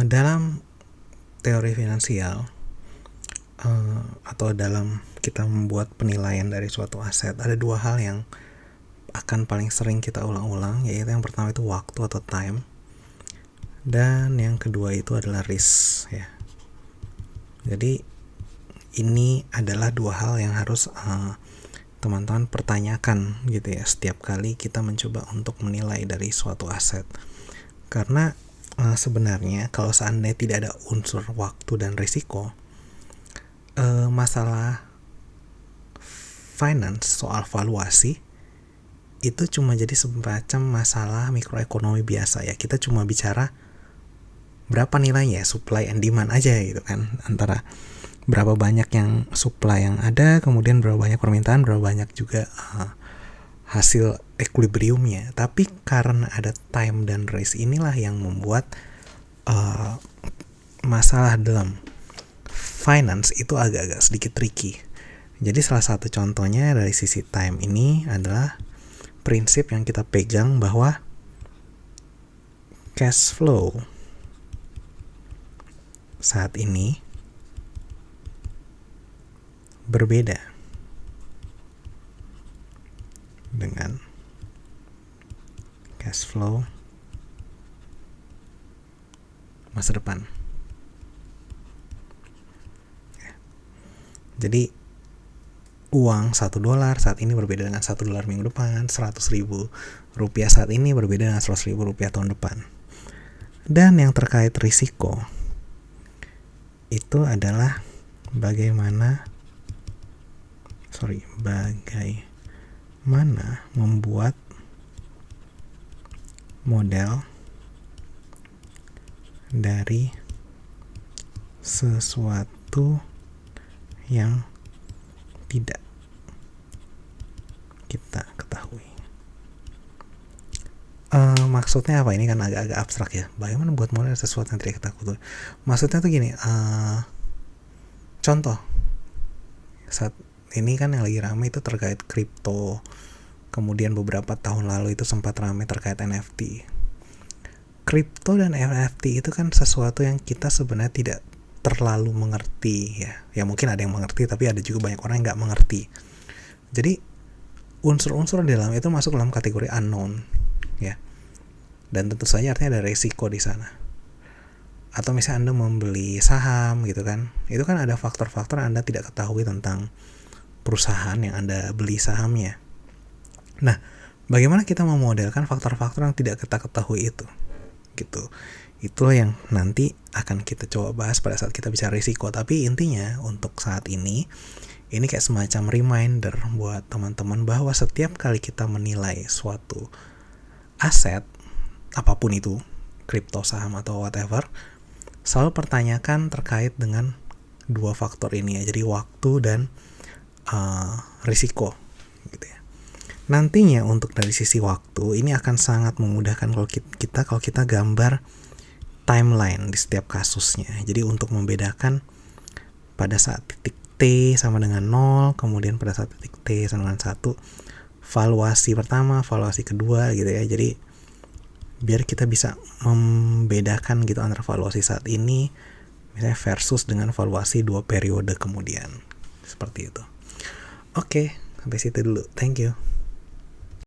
Dalam teori finansial atau dalam kita membuat penilaian dari suatu aset, ada dua hal yang akan paling sering kita ulang-ulang, yaitu yang pertama itu waktu atau time, dan yang kedua itu adalah risk ya. Jadi ini adalah dua hal yang harus teman-teman pertanyakan gitu ya setiap kali kita mencoba untuk menilai dari suatu aset. Karena sebenarnya kalau seandainya tidak ada unsur waktu dan risiko, masalah finance, soal valuasi itu cuma jadi semacam masalah mikroekonomi biasa ya. Kita cuma bicara berapa nilainya, supply and demand aja gitu kan, antara berapa banyak yang supply yang ada, kemudian berapa banyak permintaan, berapa banyak juga hasil equilibriumnya. Tapi karena ada time dan risk, inilah yang membuat masalah dalam finance itu agak-agak sedikit tricky. Jadi salah satu contohnya dari sisi time ini adalah prinsip yang kita pegang bahwa cash flow saat ini berbeda dengan cash flow masa depan. Jadi uang $1 saat ini berbeda dengan $1 minggu depan, 100.000 rupiah saat ini berbeda dengan 100.000 rupiah tahun depan. Dan yang terkait risiko itu adalah bagaimana membuat model dari sesuatu yang tidak kita ketahui. Maksudnya apa? Ini kan agak-agak abstrak ya. Bagaimana buat model sesuatu yang tidak kita ketahui? Maksudnya tuh gini, contoh saat ini kan yang lagi ramai itu terkait kripto. Kemudian beberapa tahun lalu itu sempat ramai terkait NFT. Kripto dan NFT itu kan sesuatu yang kita sebenarnya tidak terlalu mengerti ya. Ya mungkin ada yang mengerti, tapi ada juga banyak orang yang nggak mengerti. Jadi unsur-unsur di dalam itu masuk dalam kategori unknown ya. Dan tentu saja artinya ada resiko di sana. Atau misalnya Anda membeli saham gitu kan, itu kan ada faktor-faktor Anda tidak ketahui tentang perusahaan yang Anda beli sahamnya. Nah, bagaimana kita memodelkan faktor-faktor yang tidak kita ketahui itu? Gitu. Itulah yang nanti akan kita coba bahas pada saat kita bicara risiko. Tapi intinya untuk saat ini kayak semacam reminder buat teman-teman bahwa setiap kali kita menilai suatu aset, apapun itu, kripto, saham atau whatever, selalu pertanyakan terkait dengan dua faktor ini ya. Jadi waktu dan risiko gitu ya. Nantinya untuk dari sisi waktu ini akan sangat memudahkan kalau kita gambar timeline di setiap kasusnya. Jadi untuk membedakan pada saat titik T sama dengan 0, kemudian pada saat titik T sama dengan 1, valuasi pertama, valuasi kedua gitu ya. Jadi biar kita bisa membedakan gitu antara valuasi saat ini misalnya versus dengan valuasi 2 periode kemudian. Seperti itu. Oke, sampai situ dulu. Thank you.